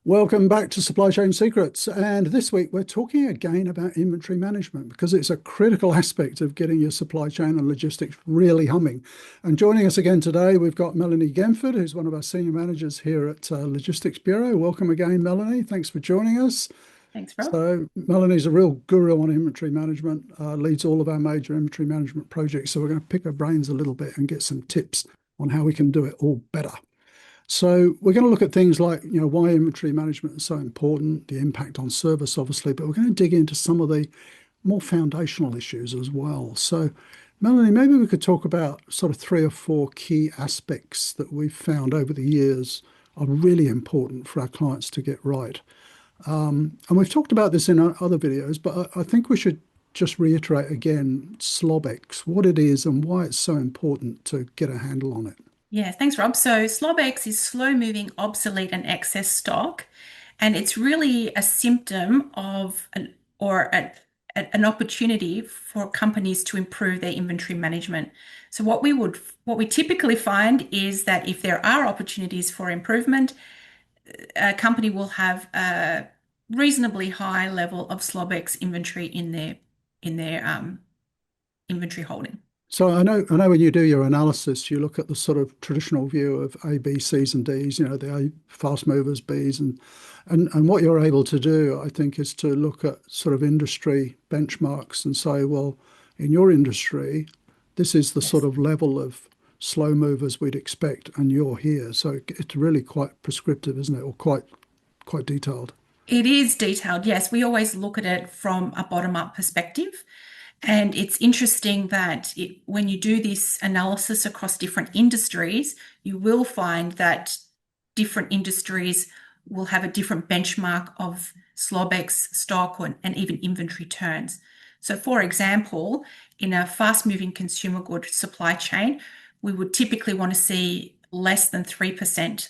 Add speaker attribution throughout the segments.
Speaker 1: Welcome back to Supply Chain Secrets. And this week we're talking again about inventory management because it's a critical aspect of getting your supply chain and logistics really humming. And joining us again today, we've got Melanie Genford, who's one of our senior managers here at Logistics Bureau. Welcome again, Melanie. Thanks for joining us.
Speaker 2: Thanks, Rob.
Speaker 1: So Melanie's a real guru on inventory management, leads all of our major inventory management projects. So we're going to pick her brains a little bit and get some tips on how we can do it all better. So we're going to look at things like, why inventory management is so important, the impact on service, obviously, but we're going to dig into some of the more foundational issues as well. So, Melanie, maybe we could talk about sort of 3 or 4 key aspects that we've found over the years are really important for our clients to get right. And we've talked about this in our other videos, but I think we should just reiterate again SLOBEX, what it is and why it's so important to get a handle on it.
Speaker 2: Yeah, thanks, Rob. So SLOBEX is slow-moving, obsolete, and excess stock, and it's really a symptom of an opportunity for companies to improve their inventory management. So what we typically find is that if there are opportunities for improvement, a company will have a reasonably high level of SLOBEX inventory in their inventory holding.
Speaker 1: So I know when you do your analysis, you look at the sort of traditional view of A, B, C's and D's, the A fast movers, B's, and what you're able to do, I think, is to look at sort of industry benchmarks and say, well, in your industry, this is the
Speaker 2: Yes.
Speaker 1: sort of level of slow movers we'd expect, and you're here. So it's really quite prescriptive, isn't it, or quite detailed.
Speaker 2: It is detailed. Yes, we always look at it from a bottom-up perspective. And it's interesting that when you do this analysis across different industries, you will find that different industries will have a different benchmark of SLOBEX stock and even inventory turns. So, for example, in a fast-moving consumer good supply chain, we would typically want to see less than 3%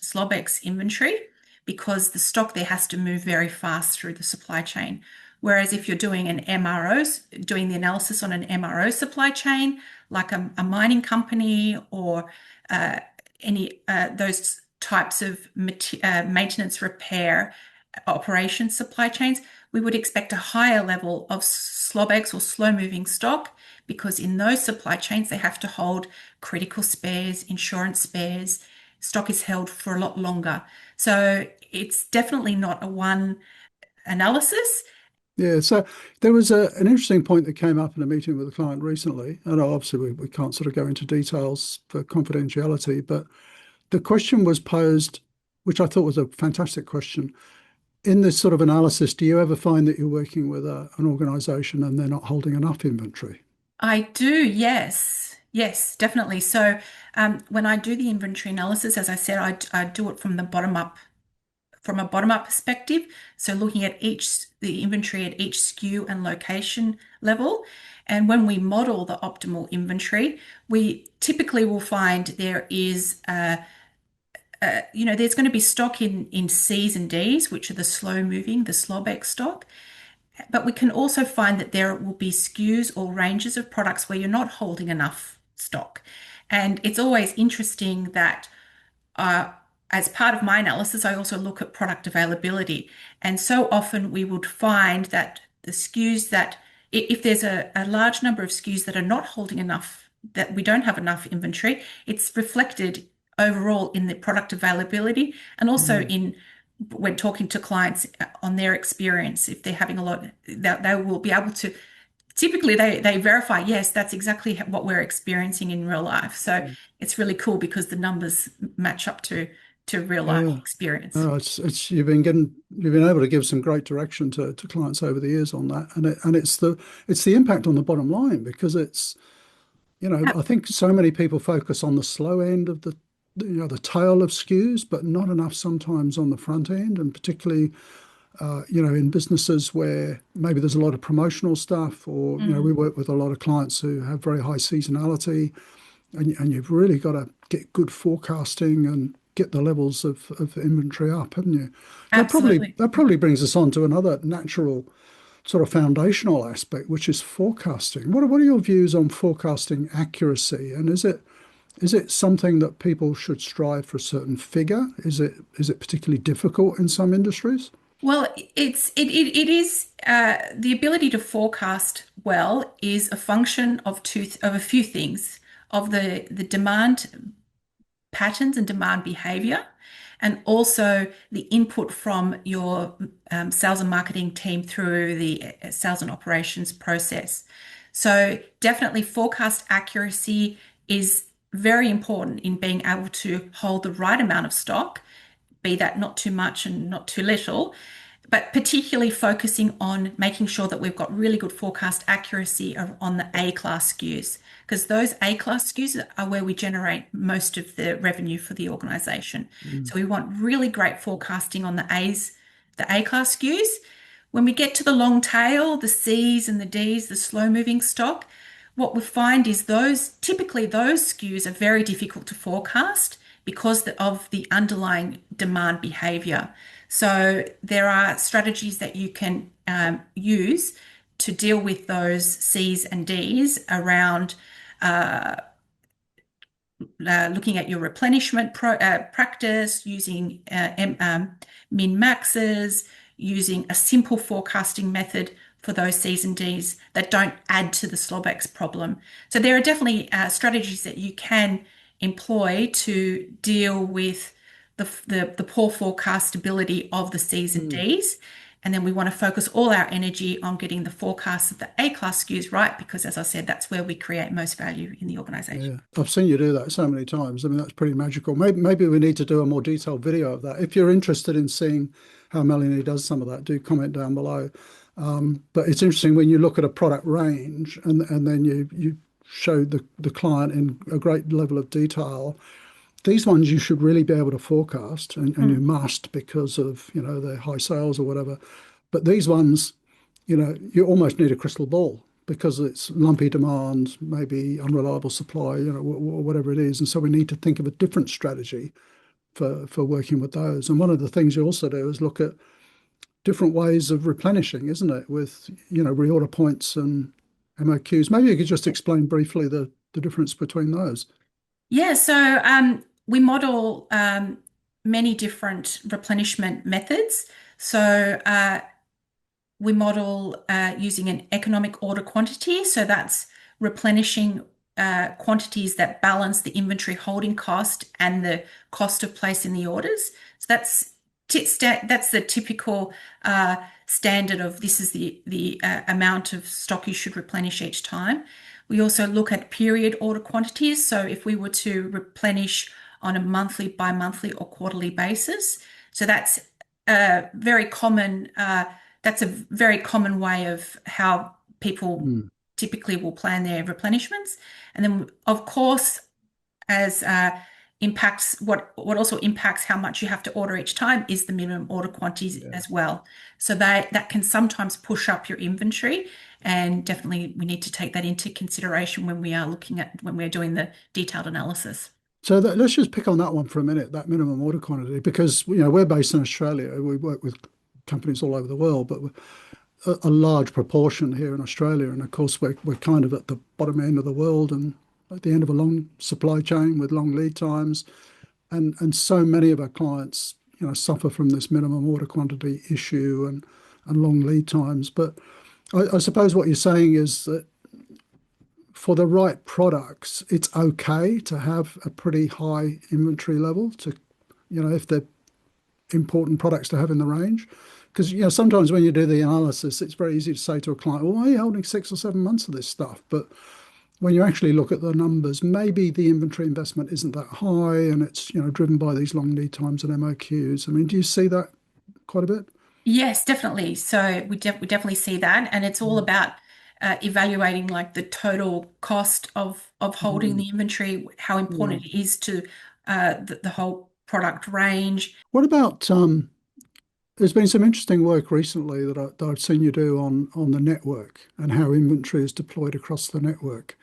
Speaker 2: SLOBEX inventory because the stock there has to move very fast through the supply chain. Whereas if you're doing doing the analysis on an MRO supply chain, like a mining company or any those types of maintenance repair operation supply chains, we would expect a higher level of SLOBEX or slow-moving stock because in those supply chains, they have to hold critical spares, insurance spares. Stock is held for a lot longer. So it's definitely not a one analysis.
Speaker 1: Yeah, so there was an interesting point that came up in a meeting with a client recently, and obviously we can't sort of go into details for confidentiality, but the question was posed, which I thought was a fantastic question. In this sort of analysis, do you ever find that you're working with an organization and they're not holding enough inventory?
Speaker 2: I do, yes. Yes, definitely. So when I do the inventory analysis, as I said, I do it from a bottom-up perspective. So looking at the inventory at each SKU and location level. And when we model the optimal inventory, we typically will find there's going to be stock in C's and D's, which are the slow-moving, the SLOBEX stock. But we can also find that there will be SKUs or ranges of products where you're not holding enough stock. And it's always interesting that as part of my analysis, I also look at product availability. And so often we would find that the SKUs that, if there's a large number of SKUs that are not holding enough, that we don't have enough inventory, it's reflected overall in the product availability and also in when talking to clients on their experience. If they're having a lot, they will be able to, typically they verify, yes, that's exactly what we're experiencing in real life. So it's really cool because the numbers match up to real life
Speaker 1: Yeah.
Speaker 2: experience.
Speaker 1: No, you've been able to give some great direction to clients over the years on that, and it's the impact on the bottom line because it's I think so many people focus on the slow end of the tail of SKUs, but not enough sometimes on the front end, and particularly in businesses where maybe there's a lot of promotional stuff, or we work with a lot of clients who have very high seasonality, and you've really got to get good forecasting and get the levels of inventory up, haven't you?
Speaker 2: Absolutely.
Speaker 1: That probably brings us on to another natural sort of foundational aspect, which is forecasting. What are your views on forecasting accuracy? And is it Is it something that people should strive for a certain figure? Is it particularly difficult in some industries?
Speaker 2: Well, it is the ability to forecast well is a function of of a few things, of the demand patterns and demand behavior, and also the input from your sales and marketing team through the sales and operations process. So definitely forecast accuracy is very important in being able to hold the right amount of stock, be that not too much and not too little, but particularly focusing on making sure that we've got really good forecast accuracy on the A class SKUs, because those A class SKUs are where we generate most of the revenue for the organization.
Speaker 1: Mm.
Speaker 2: So we want really great forecasting on the A class SKUs. When we get to the long tail, the C's and the D's, the slow moving stock, what we find is typically those SKUs are very difficult to forecast because of the underlying demand behavior. So there are strategies that you can use to deal with those C's and D's around looking at your replenishment practice, using min maxes, using a simple forecasting method for those C's and D's that don't add to the SLOBEX problem. So there are definitely strategies that you can employ to deal with the poor forecastability of the C's and
Speaker 1: Mm.
Speaker 2: D's. And then we want to focus all our energy on getting the forecast of the A class SKUs right, because as I said, that's where we create most value in the organization.
Speaker 1: Yeah, I've seen you do that so many times. I mean, that's pretty magical. Maybe we need to do a more detailed video of that. If you're interested in seeing how Melanie does some of that, do comment down below. But it's interesting when you look at a product range and then you show the client in a great level of detail. These ones you should really be able to forecast, and you
Speaker 2: Mm.
Speaker 1: must because of, their high sales or whatever. But these ones, you almost need a crystal ball because it's lumpy demand, maybe unreliable supply, whatever it is. And so we need to think of a different strategy for working with those. And one of the things you also do is look at different ways of replenishing, isn't it? With, reorder points and MOQs. Maybe you could just explain briefly the difference between those.
Speaker 2: Yeah, so we model many different replenishment methods. So we model using an economic order quantity. So that's replenishing quantities that balance the inventory holding cost and the cost of placing the orders. So that's the typical standard of this is the amount of stock you should replenish each time. We also look at period order quantities. So if we were to replenish on a monthly, bi-monthly, or quarterly basis, so that's a very common way of how people
Speaker 1: Mm.
Speaker 2: typically will plan their replenishments. And then, of course, as impacts what also impacts how much you have to order each time is the minimum order quantities
Speaker 1: Yeah.
Speaker 2: as well. So that can sometimes push up your inventory, and definitely we need to take that into consideration when we're doing the detailed analysis.
Speaker 1: So let's just pick on that one for a minute, that minimum order quantity, because we're based in Australia. We work with companies all over the world, but a large proportion here in Australia. And of course, we're kind of at the bottom end of the world and at the end of a long supply chain with long lead times. And so many of our clients, suffer from this minimum order quantity issue and long lead times. But I suppose what you're saying is that for the right products, it's okay to have a pretty high inventory level to, if they're important products to have in the range. Because, sometimes when you do the analysis, it's very easy to say to a client, well, why are you holding 6 or 7 months of this stuff? But when you actually look at the numbers, maybe the inventory investment isn't that high and it's, driven by these long lead times and MOQs. I mean, do you see that quite a bit?
Speaker 2: Yes, definitely. So we definitely see that, and it's all
Speaker 1: Mm.
Speaker 2: about evaluating like the total cost of holding
Speaker 1: Mm.
Speaker 2: the inventory, how
Speaker 1: Yeah.
Speaker 2: important it is to the whole product range.
Speaker 1: What about there's been some interesting work recently that I've seen you do on the network and how inventory is deployed across the network.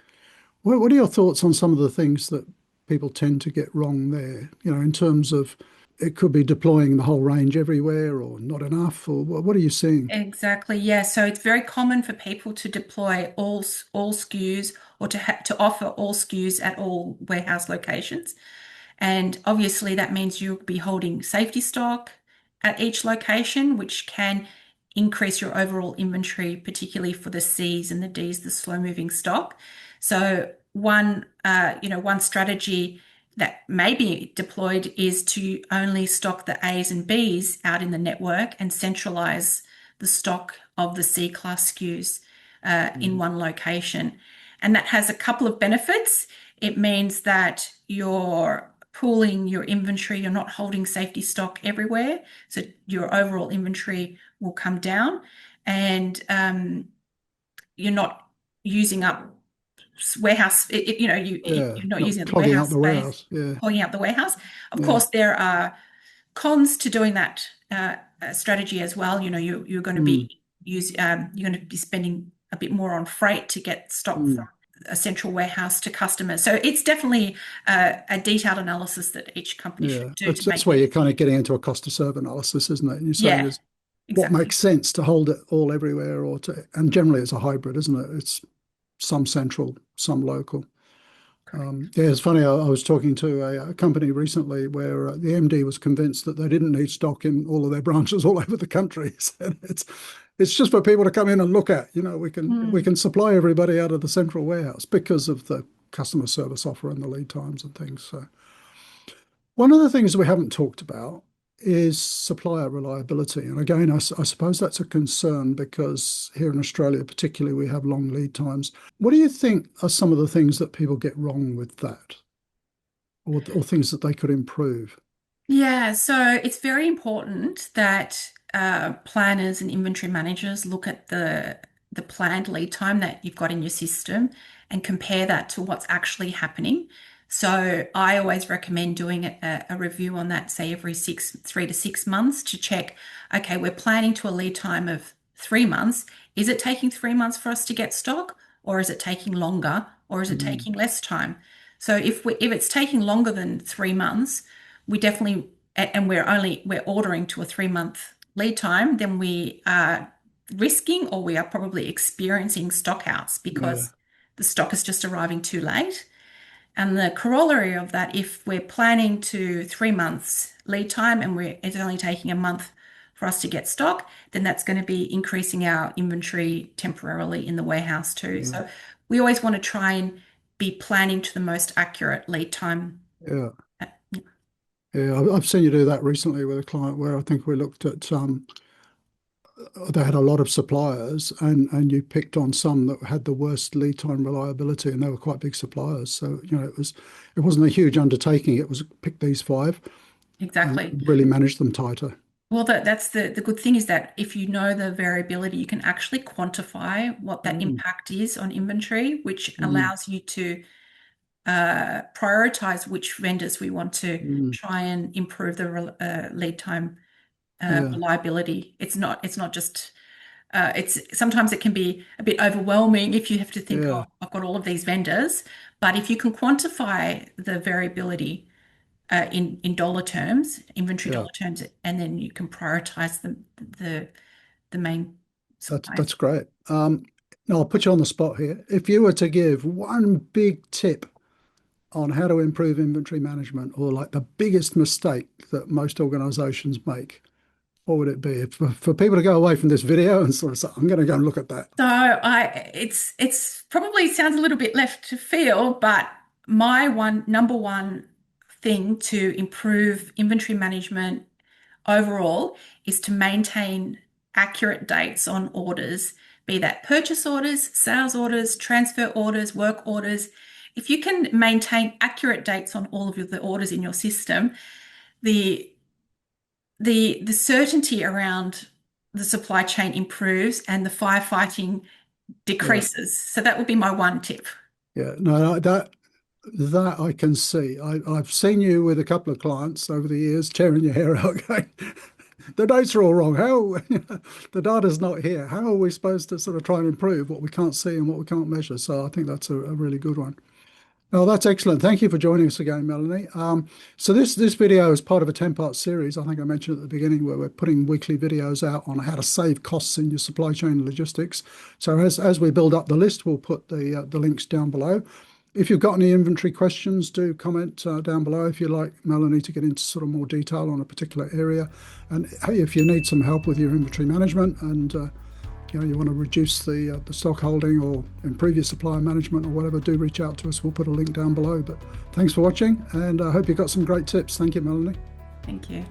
Speaker 1: What are your thoughts on some of the things that people tend to get wrong there? In terms of it could be deploying the whole range everywhere or not enough, or what are you seeing?
Speaker 2: Exactly. Yeah. So it's very common for people to deploy all SKUs, or to offer all SKUs at all warehouse locations. And obviously that means you'll be holding safety stock at each location, which can increase your overall inventory, particularly for the C's and the D's, the slow moving stock. So one strategy that may be deployed is to only stock the A's and B's out in the network and centralize the stock of the C class SKUs in one location. And that has a couple of benefits. It means that you're pooling your inventory, you're not holding safety stock everywhere. So your overall inventory will come down, and you're not using up warehouse, you're not using the
Speaker 1: clogging up
Speaker 2: warehouse
Speaker 1: the
Speaker 2: space,
Speaker 1: warehouse. Yeah,
Speaker 2: clogging up the warehouse. Of
Speaker 1: yeah,
Speaker 2: course, there are cons to doing that strategy as well. You're going to be spending a bit more on freight to get stock from a central warehouse to customers. So it's definitely a detailed analysis that each company should do to
Speaker 1: that's
Speaker 2: make
Speaker 1: where you're kind of getting into a cost to serve analysis, isn't it? You're saying
Speaker 2: yeah,
Speaker 1: is what
Speaker 2: exactly.
Speaker 1: makes sense to hold it all everywhere, and generally it's a hybrid, isn't it? It's some central, some local. It's funny. I was talking to a company recently where the MD was convinced that they didn't need stock in all of their branches all over the country. He said it's just for people to come in and look at. We can supply everybody out of the central warehouse because of the customer service offer and the lead times and things. So one of the things we haven't talked about is supplier reliability. And again, I suppose that's a concern because here in Australia, particularly, we have long lead times. What do you think are some of the things that people get wrong with that, or things that they could improve?
Speaker 2: Yeah, so it's very important that planners and inventory managers look at the planned lead time that you've got in your system and compare that to what's actually happening. So I always recommend doing a review on that, say every 3 to 6 months to check, okay, we're planning to a lead time of 3 months. Is it taking 3 months for us to get stock, or is it taking longer, or is it
Speaker 1: Mm,
Speaker 2: taking less time? So if it's taking longer than 3 months, we definitely, and we're ordering to a 3 month lead time, then we are risking, or we are probably experiencing stock outs
Speaker 1: yeah,
Speaker 2: because the stock is just arriving too late. And the corollary of that, if we're planning to 3 months lead time and it's only taking a month for us to get stock, then that's going to be increasing our inventory temporarily in the warehouse too.
Speaker 1: yeah,
Speaker 2: So we always want to try and be planning to the most accurate lead time.
Speaker 1: yeah. Yeah, I've seen you do that recently with a client where I think we looked at they had a lot of suppliers and you picked on some that had the worst lead time reliability, and they were quite big suppliers. So, it wasn't a huge undertaking. It was pick these five and
Speaker 2: Exactly.
Speaker 1: really manage them tighter.
Speaker 2: Well, that's the good thing is that if you know the variability, you can actually quantify what that
Speaker 1: Mm,
Speaker 2: impact is on inventory, which
Speaker 1: mm,
Speaker 2: allows you to prioritize which vendors we want to
Speaker 1: mm.
Speaker 2: try and improve the lead time
Speaker 1: Yeah,
Speaker 2: reliability. It's not just it's sometimes it can be a bit overwhelming if you have to think, oh,
Speaker 1: yeah,
Speaker 2: I've got all of these vendors. But if you can quantify the variability in dollar terms, inventory
Speaker 1: yeah.
Speaker 2: dollar terms, and then you can prioritize the main suppliers.
Speaker 1: That's great. Now I'll put you on the spot here. If you were to give one big tip on how to improve inventory management, or like the biggest mistake that most organizations make, what would it be? For people to go away from this video and sort of say, I'm going to go and look at that.
Speaker 2: So it's probably sounds a little bit left to field, but my number one thing to improve inventory management overall is to maintain accurate dates on orders, be that purchase orders, sales orders, transfer orders, work orders. If you can maintain accurate dates on all of the orders in your system, the the certainty around the supply chain improves and the firefighting
Speaker 1: Yeah,
Speaker 2: decreases. So that would be my one tip.
Speaker 1: yeah. No, that I can see. I've seen you with a couple of clients over the years tearing your hair out going, the dates are all wrong. How the data's not here. How are we supposed to sort of try and improve what we can't see and what we can't measure? So I think that's a really good one. Oh, that's excellent. Thank you for joining us again, Melanie. So this video is part of a 10-part series. I think I mentioned at the beginning where we're putting weekly videos out on how to save costs in your supply chain and logistics. So as we build up the list, we'll put the links down below. If you've got any inventory questions, do comment down below if you'd like Melanie to get into sort of more detail on a particular area. And hey, if you need some help with your inventory management and you want to reduce the stock holding or improve your supplier management or whatever, do reach out to us. We'll put a link down below. But thanks for watching, and I hope you got some great tips. Thank you, Melanie.
Speaker 2: Thank you.